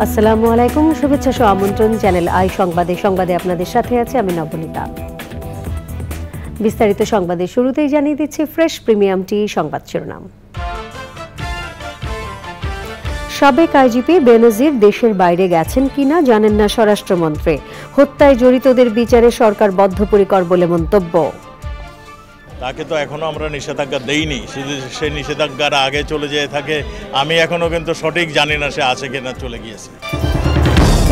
আসসালামু আলাইকুম, শুভেচ্ছা সহ আমন্ত্রণ চ্যানেল আই সংবাদে আপনাদের সাথে আছে আমি নবনীতা। বিস্তারিত সংবাদের শুরুতেই জানিয়ে দিচ্ছি ফ্রেশ প্রিমিয়াম টি সংবাদ শিরোনাম। সাবেক আইজিপি বেনজির দেশের বাইরে গেছেন কিনা জানেন না স্বরাষ্ট্রমন্ত্রী। হত্যায় জড়িতদের বিচারে সরকার বদ্ধপরিকর বলে মন্তব্য। তাকে তো এখনো আমরা নিষেধাজ্ঞা দেইনি, সে নিষেধাজ্ঞার আগে চলে যেয়ে থাকে। আমি এখনো কিন্তু সঠিক জানি না সে আছে কিনা চলে গিয়েছে।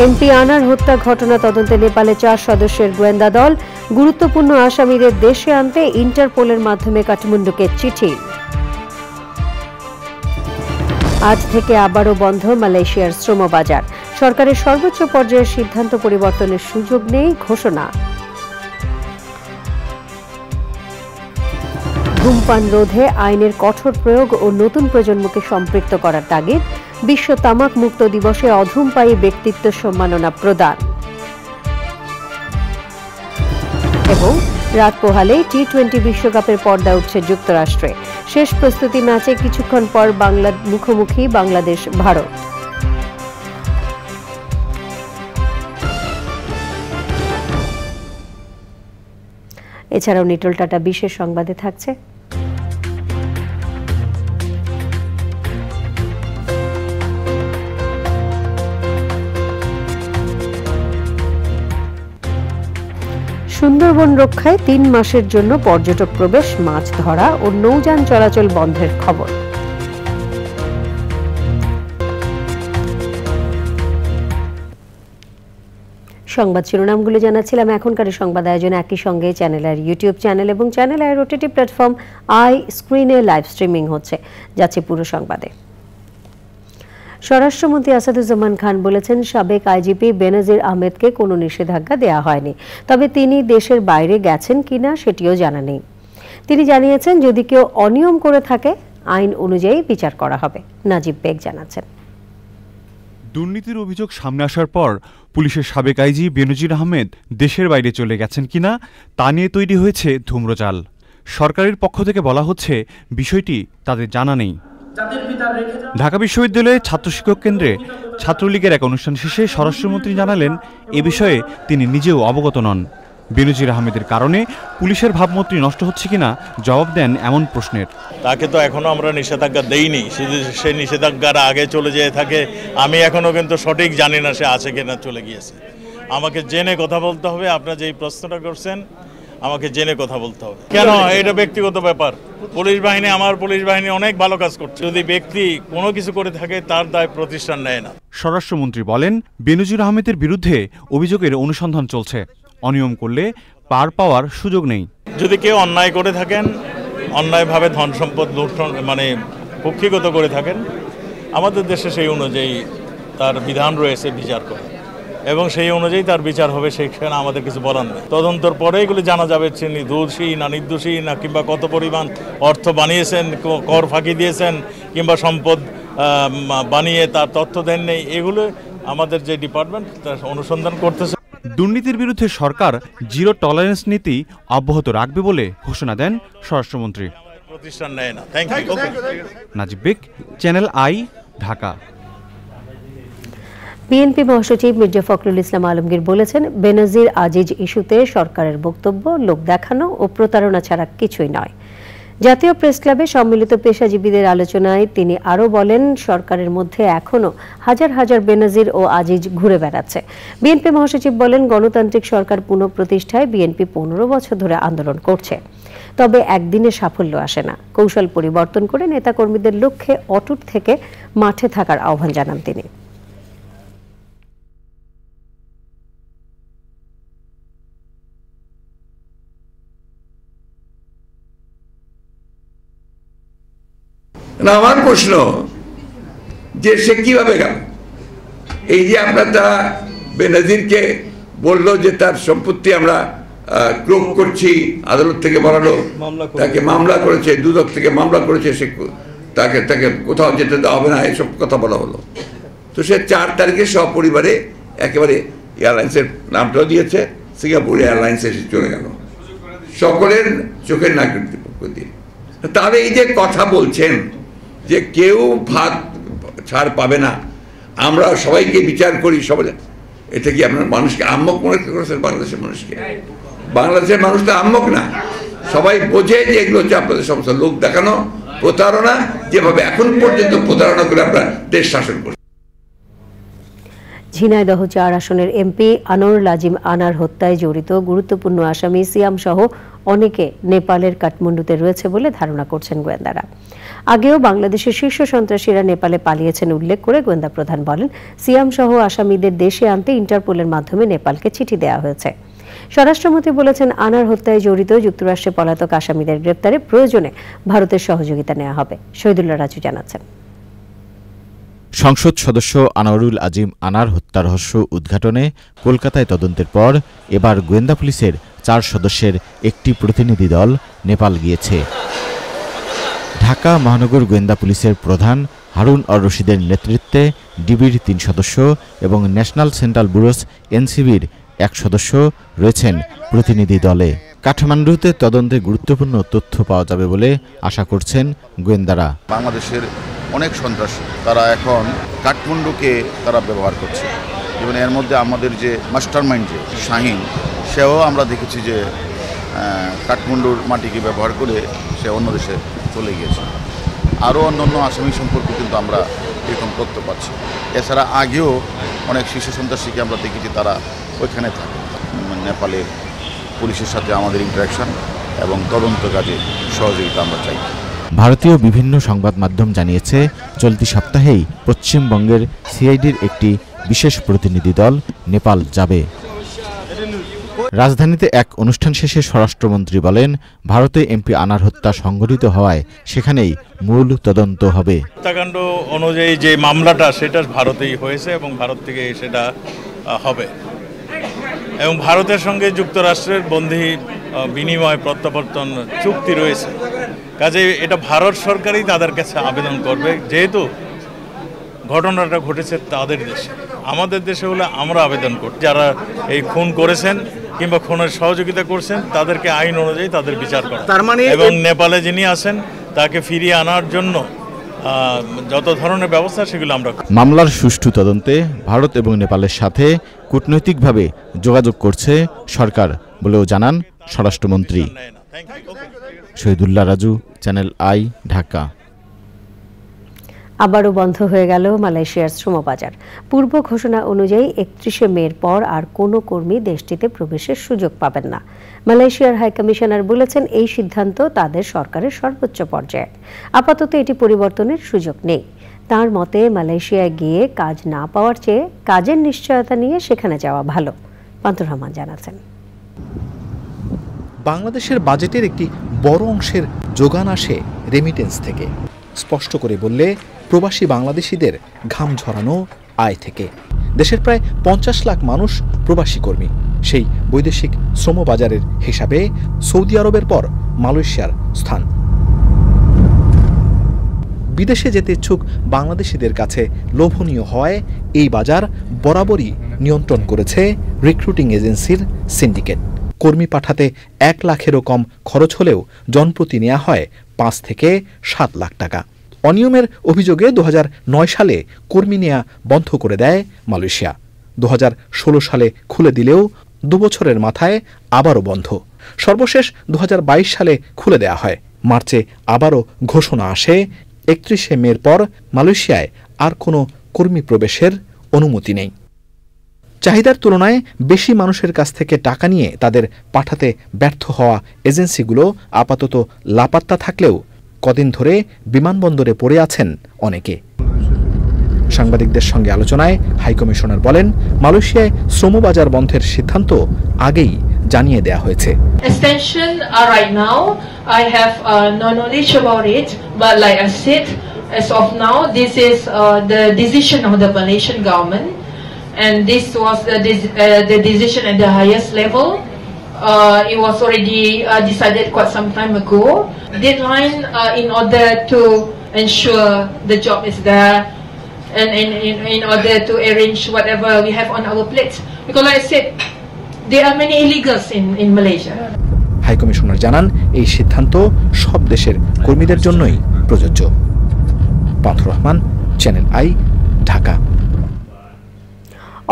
এমপি আনার হত্যা ঘটনা তদন্তে নেপালে 4 সদস্যের গোয়েন্দা দল। গুরুত্বপূর্ণ আসামিদের দেশে আনতে ইন্টারপোলের মাধ্যমে কাঠমান্ডুকে চিঠি। আজ থেকে আবারও বন্ধ মালয়েশিয়ার শ্রমবাজার। সরকারের সর্বোচ্চ পর্যায়ের সিদ্ধান্ত পরিবর্তনের সুযোগ নেই ঘোষণা। ধূমপান রোধে আইনের কঠোর প্রয়োগ ও নতুন প্রজন্মকে সম্পৃক্ত করার তাগিদ। বিশ্ব তামাক মুক্ত দিবসে অধূমপায়ী ব্যক্তিত্ব সম্মাননা প্রদান। এবং রাত পোহালেই টি-20 বিশ্বকাপের পর্দা উঠছে যুক্তরাষ্ট্রে। শেষ প্রস্তুতি ম্যাচে কিছুক্ষণ পর মুখোমুখি বাংলাদেশ ভারত। এছাড়াও নিটল টাটা বিশেষ সংবাদে থাকছে সুন্দরবন রক্ষায় 3 মাসের জন্য পর্যটক প্রবেশ, মাছ ধরা ও নৌযান চলাচল বন্ধের খবর। সংবাদ শিরোনামগুলো জানাচ্ছিলাম। এখনকার সংবাদ আয়োজন একই সঙ্গে চ্যানেল আইয়ের ইউটিউব চ্যানেল এবং চ্যানেল আইয়ের ওটিটি প্ল্যাটফর্ম আই স্ক্রিনে লাইভ স্ট্রিমিং হচ্ছে। যাচ্ছে পুরো সংবাদে। স্বরাষ্ট্রমন্ত্রী আসাদুজ্জামান খান বলেছেন, সাবেক আইজিপি বেনজির আহমেদকে কোনো নিষেধাজ্ঞা দেওয়া হয়নি, তবে তিনি দেশের বাইরে গেছেন কিনা সেটিও জানা নেই। তিনি জানিয়েছেন, যদি কেউ অনিয়ম করে থাকে আইন অনুযায়ী বিচার করা হবে। নাজিব বেগ জানাচ্ছেন, দুর্নীতির অভিযোগ সামনে আসার পর পুলিশের সাবেক আইজি বেনজির আহমেদ দেশের বাইরে চলে গেছেন কিনা তা নিয়ে তৈরি হয়েছে ধূম্রজাল। সরকারের পক্ষ থেকে বলা হচ্ছে বিষয়টি তাদের জানা নেই। ঢাকা বিশ্ববিদ্যালয়ের ছাত্র শিক্ষক কেন্দ্রে ছাত্রলীগের এক অনুষ্ঠান শেষে স্বরাষ্ট্রমন্ত্রী জানালেন, এ বিষয়ে তিনি নিজেও অবগত নন। বেনজির আহমেদের কারণে পুলিশের ভাবমূর্তি নষ্ট হচ্ছে কিনা জবাব দেন এমন প্রশ্নের। তাকে তো এখনো আমরা নিষেধাজ্ঞা দেইনি, সে নিষেধাজ্ঞার আগে চলে যেয়ে থাকে। আমি এখনো কিন্তু সঠিক জানি না সে আছে কিনা চলে গিয়েছে। আমাকে জেনে কথা বলতে হবে। আপনারা যেই প্রশ্নটা করছেন, আমাকে জেনে কথা বলতে হবে। কেন? এটা ব্যক্তিগত ব্যাপার। আমার পুলিশ বাহিনী অনেক ভালো কাজ করছে। যদি ব্যক্তি কোনো কিছু করে থাকে তার দায় প্রতিষ্ঠান নেয় না। স্বরাষ্ট্রমন্ত্রী বলেন, বেনজির আহমেদের বিরুদ্ধে অভিযোগের অনুসন্ধান চলছে। অনিয়ম করলে পার পাওয়ার সুযোগ নেই। যদি কেউ অন্যায় করে থাকেন, অন্যায়ভাবে ধন সম্পদ লুণ্ঠন কক্ষিগত করে থাকেন, আমাদের দেশে সেই অনুযায়ী তার বিধান রয়েছে বিচার করে, এবং সেই অনুযায়ী তার বিচার হবে। সেখানে আমাদের কিছু বলার নেই। তদন্তর পরে এগুলি জানা যাবে তিনি দোষী না নির্দোষী, না কিংবা কত পরিমাণ অর্থ বানিয়েছেন, কর ফাঁকি দিয়েছেন, কিংবা সম্পদ বানিয়ে তার তথ্য দেন নেই। এগুলো আমাদের যে ডিপার্টমেন্ট তার অনুসন্ধান করতেছে। দুর্নীতির বিরুদ্ধে সরকার জিরো টলারেন্স নীতি অব্যাহত রাখবে বলে ঘোষণা দেন স্বরাষ্ট্রমন্ত্রী। প্রতিষ্ঠান নেয় না। Thank you. Nazib Baig, channel I, Dhaka. BNP মহাসচিব মির্জা ফখরুল ইসলাম আলমগীর বলেছেন, বেনজির আজিজ ইস্যুতে সরকারের বক্তব্য লোক দেখানো ও প্রতারণা ছাড়া কিছুই নয়। জাতীয় প্রেস ক্লাবে সম্মিলিত পেশাজীবীদের আলোচনায় তিনি আরও বলেন, সরকারের মধ্যে এখনও হাজার হাজার বেনজির ও আজিজ ঘুরে বেড়াচ্ছে। বিএনপি মহাসচিব বলেন, গণতান্ত্রিক সরকার পুনঃপ্রতিষ্ঠায় বিএনপি 15 বছর ধরে আন্দোলন করছে, তবে একদিনে সাফল্য আসে না। কৌশল পরিবর্তন করে নেতাকর্মীদের লক্ষ্যে অটুট থেকে মাঠে থাকার আহ্বান জানান তিনি। আমার প্রশ্ন যে সে কিভাবে গেল? এই যে আপনার তারা বেনজিরকে বললো যে তার সম্পত্তি আমরা ক্রোক করছি, আদালত থেকে বলালো, তাকে মামলা করেছে, দুদক থেকে মামলা করেছে, সে তাকে কোথাও যেতে দেওয়া হবে না, এসব কথা বলা হলো। তো সে 4 তারিখে সপরিবারে একেবারে এয়ারলাইন্সের নামটাও দিয়েছে, সিঙ্গাপুর এয়ারলাইন্সে এসে চলে গেল সকলের চোখের নাকৃতির পক্ষ দিয়ে। তাহলে এই যে কথা বলছেন যে কেউ ভাগ ছাড় পাবে না, আমরা সবাইকে বিচার করি সবাই, এটা কি আপনার মানুষকে আম্মক মনে করেছেন? বাংলাদেশের মানুষকে, বাংলাদেশের মানুষ তো আম্মক না, সবাই বোঝে যে এগুলো হচ্ছে আপনাদের সমস্যা, লোক দেখানো, প্রতারণা, যেভাবে এখন পর্যন্ত প্রতারণা করে আমরা দেশ শাসন করি। ঝিনাইদহ ৪ আসনের এমপি আনোয়ারুল আজিম আনার হত্যায় জড়িত গুরুত্বপূর্ণ আসামি সিয়াম সহ অনেকে নেপালের কাঠমান্ডুতে রয়েছে বলে ধারণা করছেন গোয়েন্দারা। আগেও বাংলাদেশের শীর্ষ সন্ত্রাসীরা নেপালে পালিয়েছেন উল্লেখ করে গোয়েন্দা প্রধান বলেন, সিয়াম সহ আসামিদের দেশে আনতে ইন্টারপোলের মাধ্যমে নেপালকে চিঠি দেওয়া হয়েছে। স্বরাষ্ট্রমন্ত্রী বলেছেন, আনার হত্যায় জড়িত যুক্তরাষ্ট্রে পলাতক আসামিদের গ্রেপ্তারে প্রয়োজনে ভারতের সহযোগিতা নেওয়া হবে। শহীদুল্লাহ রাজু জানাচ্ছেন। সংসদ সদস্য আনোয়ারুল আজিম আনার হত্যা রহস্য উদ্ঘাটনে কলকাতায় তদন্তের পর এবার গোয়েন্দা পুলিশের 4 সদস্যের একটি প্রতিনিধি দল নেপাল গিয়েছে। ঢাকা মহানগর গোয়েন্দা পুলিশের প্রধান হারুন অর রশিদের নেতৃত্বে ডিবির 3 সদস্য এবং ন্যাশনাল সেন্ট্রাল ব্যুরোস এনসিবির 1 সদস্য রয়েছেন প্রতিনিধি দলে। কাঠমান্ডুতে তদন্তে গুরুত্বপূর্ণ তথ্য পাওয়া যাবে বলে আশা করছেন গোয়েন্দারা। বাংলাদেশের অনেক সন্ত্রাসী তারা এখন কাঠমান্ডুকে তারা ব্যবহার করছে, যেমন এর মধ্যে আমাদের যে মাস্টারমাইন্ড যে শাহিন, সেও আমরা দেখেছি যে কাঠমান্ডুর মাটিকে ব্যবহার করে সে অন্য দেশে চলে গিয়েছে। আরও অন্যান্য আসামি সম্পর্কে কিন্তু আমরা এরকম তথ্য পাচ্ছি। এছাড়া আগেও অনেক শিশু সন্ত্রাসীকে আমরা দেখেছি তারা ওইখানে থাকে। নেপালের পুলিশের সাথে আমাদের ইন্টারাকশন এবং তদন্ত কাজে সহযোগিতা আমরা চাই। ভারতীয় বিভিন্ন সংবাদ মাধ্যম জানিয়েছে, চলতি সপ্তাহেই পশ্চিমবঙ্গের সিআইডির একটি বিশেষ প্রতিনিধি দল নেপাল যাবে। রাজধানীতে এক অনুষ্ঠান শেষে স্বরাষ্ট্রমন্ত্রী বলেন, ভারতে এমপি আনার হত্যা সংঘটিত হওয়ায় সেখানেই মূল তদন্ত হবে। হত্যাকাণ্ড অনুযায়ী যে মামলাটা সেটা ভারতেই হয়েছে এবং ভারত থেকে সেটা হবে এবং ভারতের সঙ্গে যুক্তরাষ্ট্রের বন্দি বিনিময় প্রত্যাবর্তন চুক্তি রয়েছে। কাজে এটা ভারত সরকারই তাদের কাছে আবেদন করবে, যেহেতু ঘটনাটা ঘটেছে তাদের দেশে। আমাদের দেশে হলে আমরা আবেদন করি, যারা এই খুন করেছেন কিংবা খুনের সহযোগিতা করছেন তাদেরকে আইন অনুযায়ী তাদের বিচার করা, তার মানে এবং নেপালে যিনি আছেন তাকে ফিরিয়ে আনার জন্য যত ধরনের ব্যবস্থা সেগুলো আমরা। মামলার সুষ্ঠু তদন্তে ভারত এবং নেপালের সাথে কূটনৈতিকভাবে যোগাযোগ করছে সরকার বলেও জানান স্বরাষ্ট্রমন্ত্রী। Shahidullah Raju, channel I, Dhaka. আবারও বন্ধ হয়ে গেল মালয়েশিয়ার শ্রমবাজার। পূর্ব ঘোষণা অনুযায়ী 31শে মের পর আর কোনো কর্মী দেশটিতে প্রবেশের সুযোগ পাবেন না। মালয়েশিয়ার হাইকমিশনার বলেছেন, এই সিদ্ধান্ত তাদের সরকারের সর্বোচ্চ পর্যায়ে। আপাতত এটি পরিবর্তনের সুযোগ নেই। তার মতে, মালয়েশিয়ায় গিয়ে কাজ না পাওয়ার চেয়ে কাজের নিশ্চয়তা নিয়ে সেখানে যাওয়া ভালো। পান্তুর রহমান জানাচ্ছেন। বাংলাদেশের বাজেটের একটি বড় অংশের যোগান আসে রেমিটেন্স থেকে। স্পষ্ট করে বললে, প্রবাসী বাংলাদেশিদের ঘাম ঝরানো আয় থেকে। দেশের প্রায় 50 লাখ মানুষ প্রবাসী কর্মী। সেই বৈদেশিক শ্রমবাজারের হিসাবে সৌদি আরবের পর মালয়েশিয়ার স্থান। বিদেশে যেতে ইচ্ছুক বাংলাদেশিদের কাছে লোভনীয় হয় এই বাজার বরাবরই নিয়ন্ত্রণ করেছে রিক্রুটিং এজেন্সির সিন্ডিকেট। কর্মী পাঠাতে 1 লাখেরও কম খরচ হলেও জনপ্রতি নেওয়া হয় 5 থেকে 7 লাখ টাকা। অনিয়মের অভিযোগে 2009 সালে কর্মী নেওয়া বন্ধ করে দেয় মালয়েশিয়া। 2016 সালে খুলে দিলেও 2 বছরের মাথায় আবারও বন্ধ। সর্বশেষ 2022 সালে খুলে দেওয়া হয়। মার্চে আবারও ঘোষণা আসে, 31শে মের পর মালয়েশিয়ায় আর কোনো কর্মী প্রবেশের অনুমতি নেই। চাহিদার তুলনায় বেশি মানুষের কাছ থেকে টাকা নিয়ে তাদের পাঠাতে ব্যর্থ হওয়া এজেন্সিগুলো আপাতত লাপাত্তা থাকলেও কদিন ধরে বিমানবন্দরে পড়ে আছেন অনেকে। সাংবাদিকদের সঙ্গে আলোচনায় হাইকমিশনার বলেন, মালয়েশিয়ায় শ্রমবাজার বন্ধের সিদ্ধান্ত আগেই জানিয়ে দেয়া হয়েছে। Extension right now I have no knowledge about it, but like I said, as of now this is the decision of the Malaysian government, and this was the decision at the highest level. It was already decided quite some time ago. Deadline in order to ensure the job is there, and in order to arrange whatever we have on our plate, because like I said, there are many illegals in Malaysia. High commissioner জানান, এই সিদ্ধান্ত সব দেশের কর্মীদের জন্যই প্রযোজ্য। পান্তুর Rahman, channel I, Dhaka.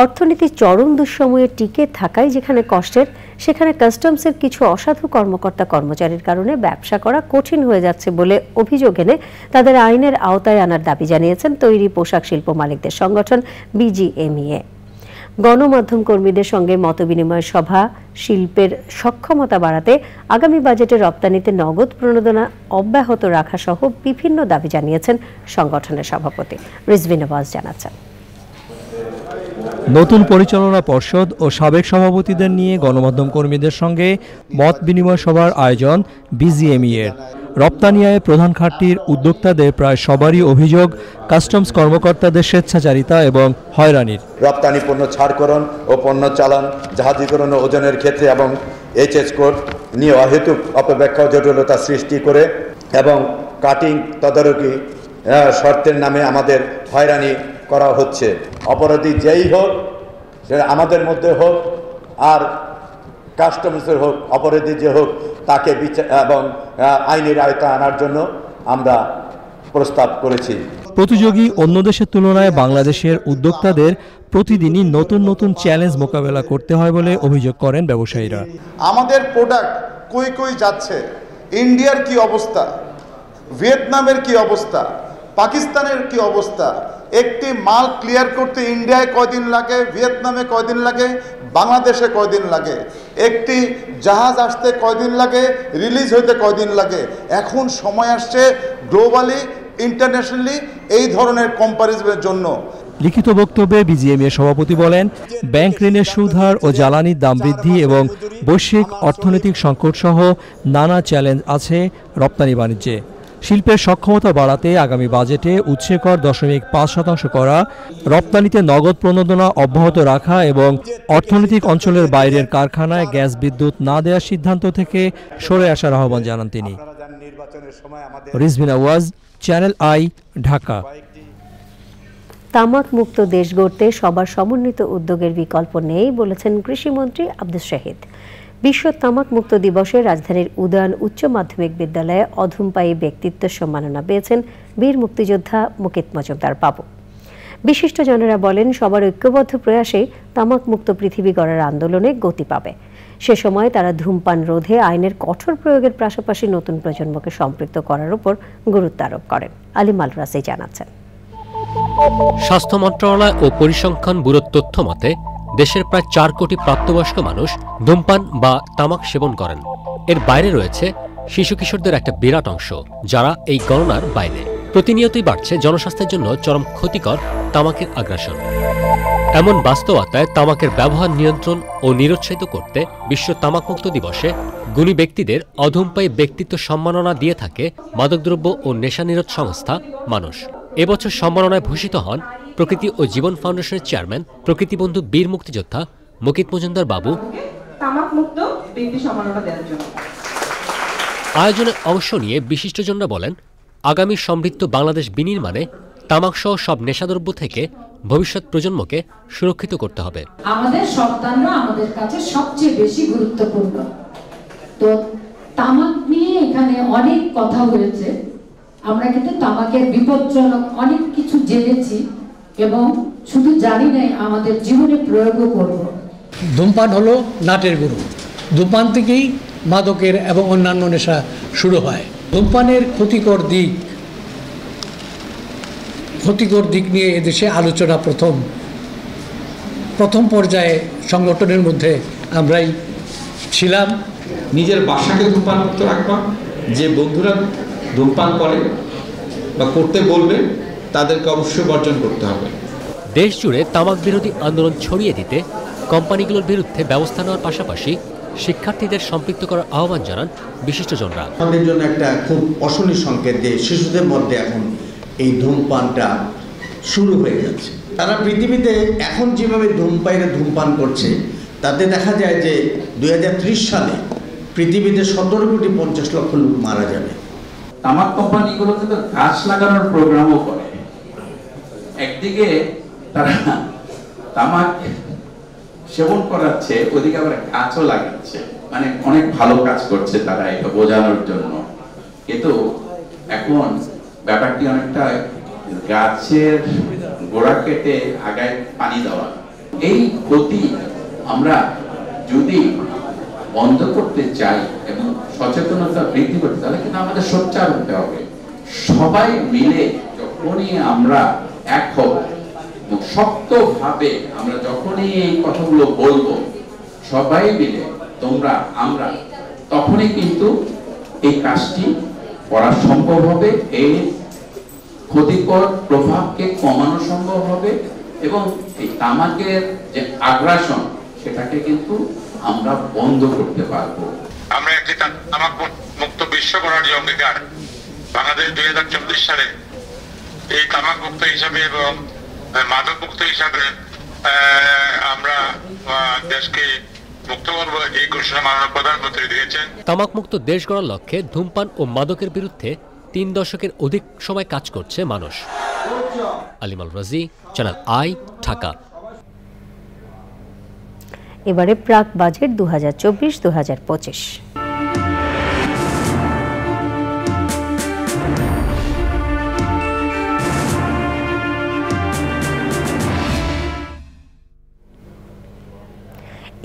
অর্থনীতি চরম দুঃসময়ে টিকে থাকায় যেখানে কষ্টের, সেখানে কাস্টমসের কিছু অসাধু কর্মকর্তা কর্মচারীর কারণে ব্যবসা করা কঠিন হয়ে যাচ্ছে বলে অভিযোগ এনে তাদের আইনের আওতায় আনার দাবি জানিয়েছেন তৈরি পোশাক শিল্প মালিকদের সংগঠন বিজিএমইএ। গণমাধ্যম কর্মীদের সঙ্গে মতবিনিময় সভা, শিল্পের সক্ষমতা বাড়াতে আগামী বাজেটে রপ্তানিতে নগদ প্রণোদনা অব্যাহত রাখা সহ বিভিন্ন দাবি জানিয়েছেন সংগঠনের সভাপতি। রিজভী নওয়াজ জানাচ্ছেন, নতুন পরিচালনা পর্ষদ ও সাবেক সভাপতিদের নিয়ে গণমাধ্যম কর্মীদের সঙ্গে মত বিনিময় সভার আয়োজন বিজিএমইএর। রপ্তানি আয়ে প্রধান খাতটির উদ্যোক্তাদের প্রায় সবারই অভিযোগ কাস্টমস কর্মকর্তাদের স্বেচ্ছাচারিতা এবং হয়রানির। রপ্তানি পণ্য ছাড়করণ ও পণ্য চালান, জাহাজীকরণ ও ওজনের ক্ষেত্রে এবং এইচএস কোড নিয়ে অহেতুক অপব্যাখ্যা ও জটিলতা সৃষ্টি করে এবং কাটিং তদারকি শর্তের নামে আমাদের হয়রানি করা হচ্ছে। অপরাধী যেই হোক, সেটা আমাদের মধ্যে হোক আর কাস্টমসের হোক, অপরাধী যে হোক, তাকে বিচার এবং আইনের আওতায় আনার জন্য আমরা প্রস্তাব করেছি। প্রতিযোগী অন্য দেশের তুলনায় বাংলাদেশের উদ্যোক্তাদের প্রতিদিনই নতুন নতুন চ্যালেঞ্জ মোকাবেলা করতে হয় বলে অভিযোগ করেন ব্যবসায়ীরা। আমাদের প্রোডাক্ট কই কই যাচ্ছে, ইন্ডিয়ার কি অবস্থা, ভিয়েতনামের কি অবস্থা, পাকিস্তানের কি অবস্থা, একটি মাল ক্লিয়ার করতে ইন্ডিয়ায় কয়দিন লাগে, ভিয়েতনামে কয়দিন লাগে, বাংলাদেশে কয়দিন লাগে, একটি জাহাজ আসতে কয়দিন লাগে, রিলিজ হইতে কয়দিন লাগে। এখন সময় আসছে গ্লোবালি, ইন্টারন্যাশনালি এই ধরনের কম্পারিজনের জন্য। লিখিত বক্তব্যে বিজিএমইএ সভাপতি বলেন, ব্যাংক ঋণের সুদ হার ও জ্বালানির দাম বৃদ্ধি এবং বৈশ্বিক অর্থনৈতিক সংকট সহ নানা চ্যালেঞ্জ আছে রপ্তানি বাণিজ্যে। শিল্পের সক্ষমতা বাড়াতে আগামী বাজেটে উৎসে কর 0.5% করা, রপ্তানিতে নগদ প্রণোদনা অব্যাহত রাখা এবং অর্থনৈতিক অঞ্চলের বাইরের কারখানায় গ্যাস বিদ্যুৎ না দেওয়ার সিদ্ধান্ত থেকে সরে আসার আহ্বান জানান তিনি। Rizvi Nawaz, channel I, Dhaka. তামাক মুক্ত দেশ গড়তে সবার সমন্বিত উদ্যোগের বিকল্প নেই বলেছেন কৃষিমন্ত্রী আব্দুস শাহিদ। বিশ্ব তামাক মুক্ত দিবসে রাজধানীর উদয়ন উচ্চ মাধ্যমিক বিদ্যালয়ে অধমপায়ী ব্যক্তিত্ব সম্মাননা পেয়েছেন বীর মুক্তিযোদ্ধা মুকিত মজুমদার বাবু। বিশিষ্টজনেরা বলেন, সবার ঐক্যবদ্ধ প্রয়াসে তামাক মুক্ত পৃথিবী গড়ার আন্দোলনে গতি পাবে। সে সময় তারা ধূমপান রোধে আইনের কঠোর প্রয়োগের পাশাপাশি নতুন প্রজন্মকে সম্পৃক্ত করার উপর গুরুত্ব আরোপ করেন। আলিম আল রাসি জানাচ্ছেন, স্বাস্থ্য মন্ত্রণালয় ও পরিসংখ্যান ব্যুরোর তথ্য মতে দেশের প্রায় 4 কোটি প্রাপ্তবয়স্ক মানুষ ধূমপান বা তামাক সেবন করেন। এর বাইরে রয়েছে শিশু কিশোরদের একটা বিরাট অংশ, যারা এই গণনার বাইরে। প্রতিনিয়তই বাড়ছে জনস্বাস্থ্যের জন্য চরম ক্ষতিকর তামাকের আগ্রাসন। এমন বাস্তবতায় তামাকের ব্যবহার নিয়ন্ত্রণ ও নিরুৎসাহিত করতে বিশ্ব তামাকমুক্ত দিবসে গুণী ব্যক্তিদের অধমপায়ী ব্যক্তিত্ব সম্মাননা দিয়ে থাকে মাদকদ্রব্য ও নেশা নিরোধ সংস্থা মানুষ। এবছর সম্মাননায় ভূষিত হন প্রকৃতি ও জীবন ফাউন্ডেশনের চেয়ারম্যান প্রকৃতিবন্ধু বীর মুক্তিযোদ্ধা মুকিত মজুমদার বাবু। আয়োজনে অংশ নিয়ে বিশিষ্টজনরা বলেন, আগামী সমৃদ্ধ বাংলাদেশ বিনির্মাণে তামাকসহ সব নেশাদ্রব্য থেকে ভবিষ্যৎ প্রজন্মকে সুরক্ষিত করতে হবে। আমাদের সন্তানরা আমাদের কাছে সবচেয়ে বেশি গুরুত্বপূর্ণ। তো তামাক নিয়ে এখানে অনেক কথা হয়েছে, আমরা কিন্তু তামাকের বিপজ্জনক অনেক কিছু জেনেছি এবং শুধু জানি নাই, আমাদের জীবনে প্রয়োগও করব। ধূমপান হলো নাটের গুরু। ধূমপান থেকেই মাদকের এবং অন্যান্য নেশা শুরু হয়। ধূমপানের ক্ষতিকর দিক নিয়ে এদেশে আলোচনা প্রথম পর্যায়ে সংগঠনের মধ্যে আমরাই ছিলাম। নিজের বাসাকে ধূমপান মুক্ত রাখবা, যে বন্ধুরা ধূমপান করে বা করতে বলবে তাদেরকে অবশ্যই বর্জন করতে হবে। দেশ জুড়ে তামাক বিরোধী আন্দোলন ছড়িয়ে দিতে কোম্পানিগুলোর বিরুদ্ধে ব্যবস্থা নেওয়ার পাশাপাশি শিক্ষার্থীদের সম্পৃক্ত করার আহ্বান জানান বিশিষ্টজনরা। আমাদের জন্য একটা খুব অশনি সংকেত যে শিশুদের মধ্যে এখন এই ধূমপানটা শুরু হয়ে যাচ্ছে। তারা পৃথিবীতে এখন যেভাবে ধূমপায়ীরা ধূমপান করছে, তাতে দেখা যায় যে 2030 সালে পৃথিবীতে 17,50,00,000 লোক মারা যাবে। তামাক কোম্পানিগুলো কিন্তু গাছ লাগানোর প্রোগ্রামও করে। একদিকে তারা তামাক সেবন করাচ্ছে, ওদিকে আবার গাছও লাগাচ্ছে, মানে অনেক ভালো কাজ করছে তারা এটা বোঝানোর জন্য। কিন্তু এখন ব্যাপারটি অনেকটা গাছের গোড়া কেটে আগায় পানি দেওয়া। এই ক্ষতি আমরা যদি বন্ধ করতে চাই এবং সচেতনতা বৃদ্ধি করতে, তাহলে কিন্তু আমাদের সোচ্চার হতে হবে। সবাই মিলে যখনই আমরা এক হব, শক্তভাবে আমরা যখনই এই কথাগুলো বলবো, সবাই মিলে তোমরা আমরা, তখনই কিন্তু এই কাজটি করা সম্ভব হবে, এই ক্ষতিকর প্রভাবকে কমানো সম্ভব হবে এবং এই তামাকের যে আগ্রাসন সেটাকে কিন্তু আমরা বন্ধ করতে পারবো। আমরা একটি তামাক মুক্ত বিশ্ব করার যে অঙ্গীকার, বাংলাদেশ 2024 সালে এই তামাক মুক্ত হিসাবে এবং মাদক মুক্ত হিসাবে আমরা দেশকে মুক্ত করব, এই ঘোষণা মাননীয় প্রধানমন্ত্রী দিয়েছেন। তামাক মুক্ত দেশ গড়ার লক্ষ্যে ধূমপান ও মাদকের বিরুদ্ধে 3 দশকের অধিক সময় কাজ করছে মানুষ। আলিমাল রাজি, চ্যানেল আই, ঢাকা। এবারে প্রাক বাজেট 2024-2025।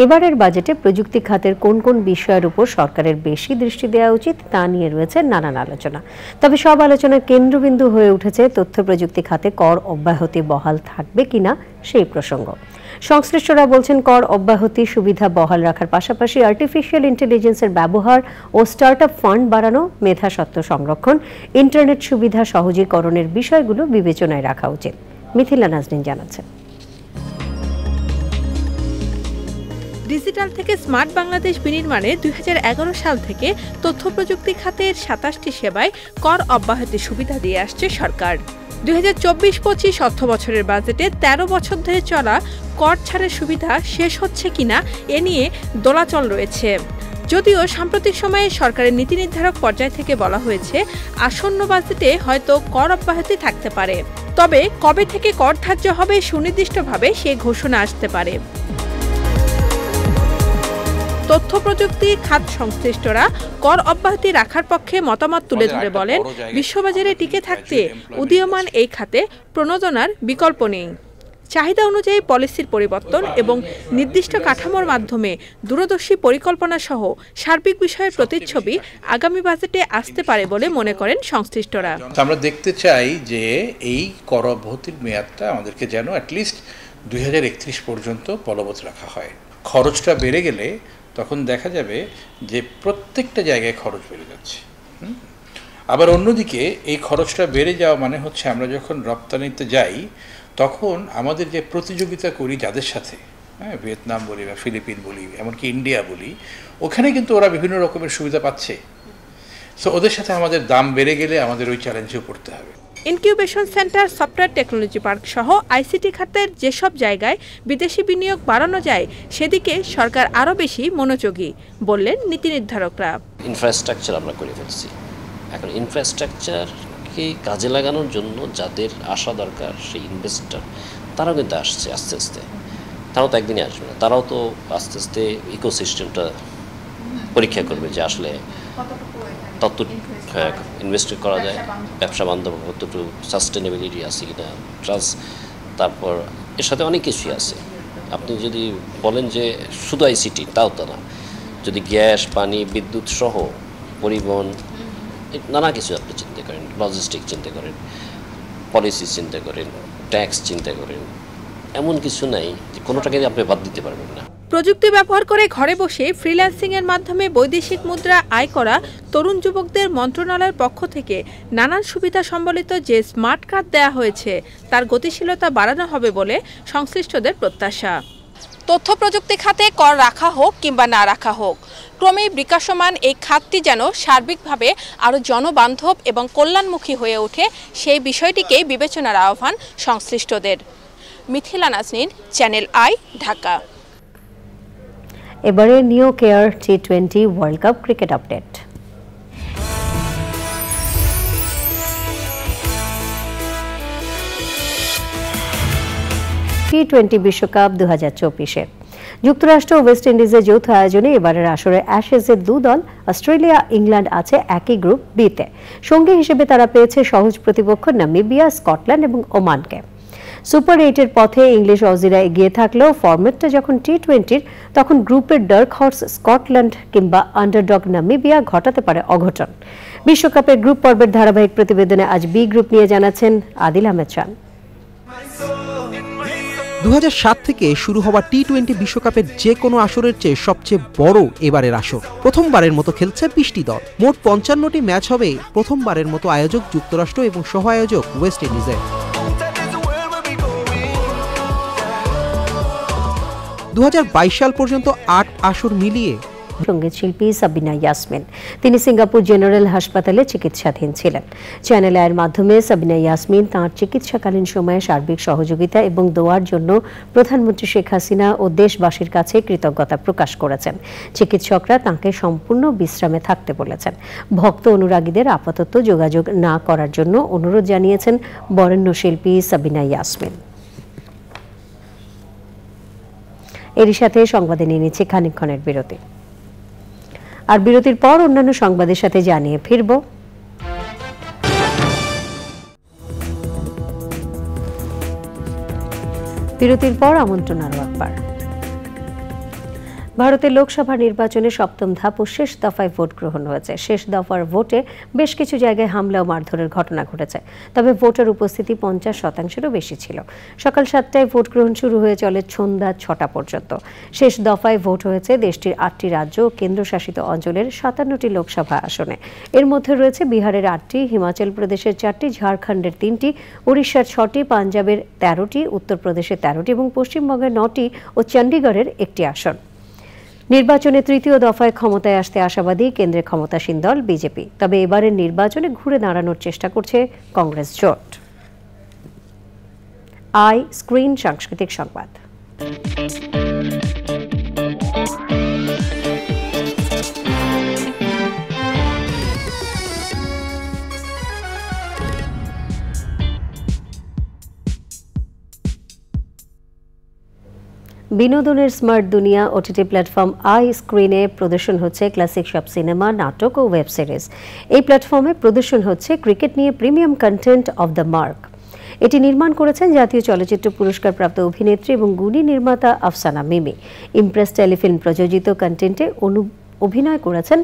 এবারের বাজেটে প্রযুক্তি খাতের কোন কোন বিষয়ের উপর সরকারের বেশি দৃষ্টি দেওয়া উচিত তা নিয়ে রয়েছে নানান আলোচনা। তবে সব আলোচনার কেন্দ্রবিন্দু হয়ে উঠেছে তথ্য প্রযুক্তি খাতে কর অব্যাহতি বহাল থাকবে কিনা সেই প্রসঙ্গ। সংশ্লিষ্টরা বলছেন, কর অব্যাহতি সুবিধা বহাল রাখার পাশাপাশি আর্টিফিশিয়াল ইন্টেলিজেন্সের ব্যবহার ও স্টার্টআপ ফান্ড বাড়ানো, মেধাস্বত্ব সংরক্ষণ, ইন্টারনেট সুবিধা সহজীকরণের বিষয়গুলো বিবেচনায় রাখা উচিত। মিথিলা নাজনীন জানাচ্ছেন। ডিজিটাল থেকে স্মার্ট বাংলাদেশ বিনির্মাণে 2011 সাল থেকে তথ্য প্রযুক্তি খাতের 27টি সেবায় কর অব্যাহতি সুবিধা দিয়ে আসছে সরকার। 2024-25 অর্থ বছরের বাজেটে 13 বছর ধরে চলা কর ছাড়ের সুবিধা শেষ হচ্ছে কিনা এ নিয়ে দোলাচল রয়েছে। যদিও সাম্প্রতিক সময়ে সরকারের নীতি নির্ধারক পর্যায় থেকে বলা হয়েছে আসন্ন বাজেটে হয়তো কর অব্যাহতি থাকতে পারে, তবে কবে থেকে কর ধার্য হবে সুনির্দিষ্টভাবে সে ঘোষণা আসতে পারে। তথ্য প্রযুক্তি খাত সংশ্লিষ্টরা কর অব্যাহতি রাখার পক্ষে মতামত তুলে ধরে বলেন, বিশ্ববাজারে টিকে থাকতে উদীয়মান এই খাতে প্রণোদনার বিকল্প নেই। চাহিদা অনুযায়ী পলিসির পরিবর্তন এবং নির্দিষ্ট কাঠামোর মাধ্যমে দূরদর্শী পরিকল্পনা সহ সার্বিক বিষয়ের প্রতিচ্ছবি আগামী বাজেটে আসতে পারে বলে মনে করেন সংশ্লিষ্টরা। আমরা দেখতে চাই যে এই কর অব্যাহতির মেয়াদটা আমাদেরকে যেন অ্যাটলিস্ট 2031 পর্যন্ত বলবৎ রাখা হয়। খরচটা বেড়ে গেলে তখন দেখা যাবে যে প্রত্যেকটা জায়গায় খরচ বেড়ে যাচ্ছে। আবার অন্যদিকে এই খরচটা বেড়ে যাওয়া মানে হচ্ছে আমরা যখন রপ্তানিতে যাই তখন আমাদের যে প্রতিযোগিতা করি যাদের সাথে, ভিয়েতনাম বলি বা ফিলিপিন বলি, এমনকি ইন্ডিয়া বলি, ওখানে কিন্তু ওরা বিভিন্ন রকমের সুবিধা পাচ্ছে। সো ওদের সাথে আমাদের দাম বেড়ে গেলে আমাদের ওই চ্যালেঞ্জেও পড়তে হবে। Incubation centre, software technology park সহ আইসিটি খাতের যেসব জায়গায় বিদেশি বিনিয়োগ বাড়ানো যায় সেদিকে সরকার আরও বেশি মনোযোগী বললেন নীতি নির্ধারকরা। ইনফ্রাস্ট্রাকচার আমরা করে ফেলছি, এখন ইনফ্রাস্ট্রাকচারকে কাজে লাগানোর জন্য যাদের আসা দরকার সেই ইনভেস্টর তারাও কিন্তু আসছে আস্তে আস্তে। তারাও তো একদিনে আসবে না, তারাও তো আস্তে আস্তে ইকোসিস্টেমটা পরীক্ষা করবে যে আসলে তত ইনভেস্ট করা যায়, ব্যবসা বান্ধব কতটুকু সাস্টেনেবিলিটি আছে কিনা, ট্রাস্ট, তারপর এর সাথে অনেক কিছুই আছে। আপনি যদি বলেন যে শুধু আইসিটি, তাও তো না, যদি গ্যাস, পানি, বিদ্যুৎ সহ পরিবহন নানা কিছু আপনি চিন্তা করেন, লজিস্টিক চিন্তা করেন, পলিসি চিন্তা করেন, ট্যাক্স চিন্তা করেন, এমন কিছু নাই যে কোনোটাকে আপনি বাদ দিতে পারবেন না। প্রযুক্তি ব্যবহার করে ঘরে বসে ফ্রিল্যান্সিং এর মাধ্যমে বৈদেশিক মুদ্রা আয় করা তরুণ যুবকদের মন্ত্রণালয়ের পক্ষ থেকে নানান সুবিধা সম্বলিত যে স্মার্ট কার্ড দেয়া হয়েছে তার গতিশীলতা বাড়ানো হবে বলে সংশ্লিষ্টদের প্রত্যাশা। তথ্য প্রযুক্তি খাতে কর রাখা হোক কিংবা না রাখা হোক, ক্রমেই বিকাশমান এই খাতটি যেন সার্বিকভাবে আরও জনবান্ধব এবং কল্যাণমুখী হয়ে ওঠে সেই বিষয়টিকেই বিবেচনার আহ্বান সংশ্লিষ্টদের। Mithila Naznin, channel I, Dhaka. এবারে নিউ কেয়ার T20 world cup cricket update. T20 বিশ্বকাপ 2024-এ যুক্তরাষ্ট্র ও ওয়েস্ট ইন্ডিজের যৌথ আয়োজনে এবারের আসরে অ্যাশেজের 2 দল অস্ট্রেলিয়া, ইংল্যান্ড আছে একই গ্রুপ বিতে। সঙ্গী হিসেবে তারা পেয়েছে সহজ প্রতিপক্ষ নামিবিয়া, স্কটল্যান্ড এবং ওমানকে। সুপার 8-এর পথে ইংলিশ অজিরা এগিয়ে থাকলেও ফরম্যাটটা যখন টি-20-র তখন গ্রুপের ডার্ক হর্স স্কটল্যান্ড কিংবা আন্ডারডগ নামিবিয়া ঘটাতে পারে অঘটন। বিশ্বকাপের গ্রুপ পর্বের ধারাবাহিক প্রতিবেদনে আজ বি গ্রুপ নিয়ে জানাচ্ছেন আদিল আহমেদ চান। 2007 থেকে শুরু হওয়া টি-20 বিশ্বকাপের যে কোনো আসরের চেয়ে সবচেয়ে বড় এবারের আসর। প্রথমবারের মতো খেলছে 20টি দল। মোট 55টি ম্যাচ হবে প্রথমবারের মতো আয়োজক যুক্তরাষ্ট্র এবং সহ আয়োজক ওয়েস্ট ইন্ডিজের। 2022 সাল পর্যন্ত 8 আসর মিলিয়ে সঙ্গীত শিল্পী সাবিনা ইয়াসমিন, তিনি সিঙ্গাপুর জেনারেল হাসপাতালে চিকিৎসাধীন ছিলেন। চ্যানেল আইয়ের মাধ্যমে সাবিনা ইয়াসমিন তাঁর চিকিৎসাকালীন সময়ে সার্বিক সহযোগিতা এবং দোয়ার জন্য প্রধানমন্ত্রী শেখ হাসিনা ও দেশবাসীর কাছে কৃতজ্ঞতা প্রকাশ করেছেন। চিকিৎসকরা তাঁকে সম্পূর্ণ বিশ্রামে থাকতে বলেছেন। ভক্ত অনুরাগীদের আপাতত যোগাযোগ না করার জন্য অনুরোধ জানিয়েছেন বরেণ্য শিল্পী সাবিনা ইয়াসমিন। এরই সাথে সংবাদে নিয়ে নিচ্ছে খানিকক্ষণের বিরতি। আর বিরতির পর অন্যান্য সংবাদের সাথে জানিয়ে ফিরব। বিরতির পর আমন্ত্রণ আরও একবার। ভারতের লোকসভা নির্বাচনে সপ্তম ধাপ ও শেষ দফায় ভোট গ্রহণ হয়েছে। শেষ দফার ভোটে বেশ কিছু জায়গায় হামলা ও মারধরের ঘটনা ঘটেছে, তবে ভোটার উপস্থিতি 50%-এরও বেশি ছিল। সকাল 7টায় ভোট গ্রহণ শুরু হয়ে চলে সন্ধ্যা 6টা পর্যন্ত। শেষ দফায় ভোট হয়েছে দেশটির 8টি রাজ্য ও কেন্দ্রশাসিত অঞ্চলের 57টি লোকসভা আসনে। এর মধ্যে রয়েছে বিহারের 8টি, হিমাচল প্রদেশের 4টি, ঝাড়খণ্ডের 3টি, উড়িষ্যার 6টি, পাঞ্জাবের 13টি, উত্তরপ্রদেশের 13টি এবং পশ্চিমবঙ্গের 9টি ও চণ্ডীগড়ের 1টি আসন। নির্বাচনে তৃতীয় দফায় ক্ষমতায় আসতে আশাবাদী কেন্দ্রের ক্ষমতাসীন দল বিজেপি, তবে এবারের নির্বাচনে ঘুরে দাঁড়ানোর চেষ্টা করছে কংগ্রেস জোট। আই স্ক্রিন সাংস্কৃতিক সংবাদ। বিনোদনের স্মার্ট দুনিয়া ওটিটি প্ল্যাটফর্ম আই স্ক্রিনে প্রদর্শন হচ্ছে ক্লাসিক সব সিনেমা, নাটক ও ওয়েব সিরিজ। এই প্ল্যাটফর্মে প্রদর্শন হচ্ছে ক্রিকেট নিয়ে premium content of the mark. এটি নির্মাণ করেছেন জাতীয় চলচ্চিত্র পুরস্কারপ্রাপ্ত অভিনেত্রী এবং গুণী নির্মাতা আফসানা মিমি। ইমপ্রেস টেলিফিল্ম প্রযোজিত কন্টেন্টে অভিনয় করেছেন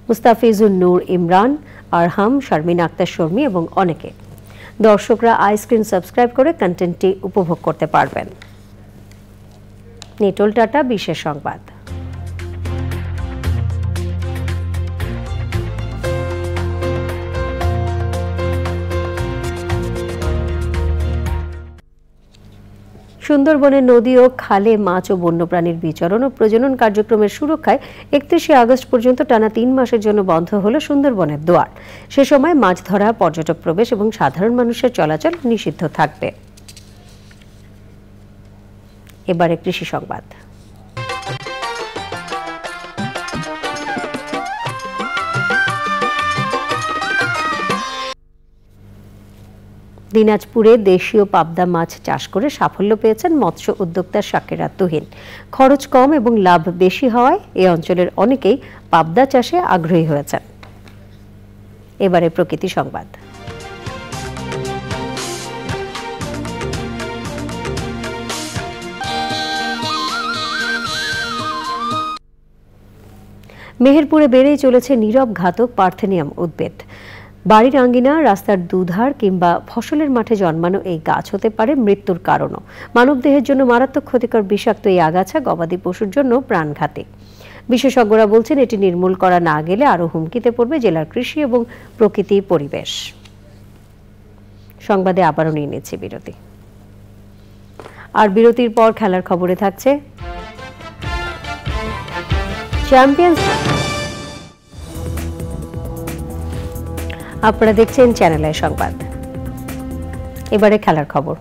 মুস্তাফিজুর নূর ইমরান, আরহাম, শারমিন আক্তার শর্মী এবং অনেকে। দর্শকরা আই স্ক্রিন সাবস্ক্রাইব করে কন্টেন্টটি উপভোগ করতে পারবেন। নেটোল টাটা বিশেষ সংবাদ। সুন্দরবনের নদী ও খালে মাছ ও বন্যপ্রাণীর বিচরণ ও প্রজনন কার্যক্রমের সুরক্ষায় 31শে আগস্ট পর্যন্ত টানা 3 মাসের জন্য বন্ধ হল সুন্দরবনের দুয়ার। সে সময় মাছ ধরা, পর্যটক প্রবেশ এবং সাধারণ মানুষের চলাচল নিষিদ্ধ থাকবে। এবারে কৃষি সংবাদ। দিনাজপুরে দেশীয় পাবদা মাছ চাষ করে সাফল্য পেয়েছেন মৎস্য উদ্যোক্তা শাকেরা তুহিন। খরচ কম এবং লাভ বেশি হওয়ায় এই অঞ্চলের অনেকেই পাবদা চাষে আগ্রহী হয়েছেন। এবারে প্রকৃতি সংবাদ। মেহেরপুরে বেড়েই চলেছে নীরব ঘাতক পার্থেনিয়াম উদ্ভিদ। বাড়ির আঙ্গিনা, রাস্তার দুধার কিংবা ফসলের মাঠে জন্মানো এই গাছ হতে পারে মৃত্যুর কারণও। মানবদেহের জন্য মারাত্মক ক্ষতিকর বিষাক্ত এই আগাছা গবাদি পশুর জন্য প্রাণঘাতী। বিশেষজ্ঞরা বলছেন এটি নির্মূল করা না গেলে আরও হুমকিতে পড়বে জেলার কৃষি এবং প্রকৃতি পরিবেশ। সংবাদে আবারও নিয়ে নিচ্ছে বিরতি। আর বিরতির পর খেলার খবরে থাকছে চ্যাম্পিয়ন্স। আপনারা দেখছেন চ্যানেল আই সংবাদ। এবারে খেলার খবর।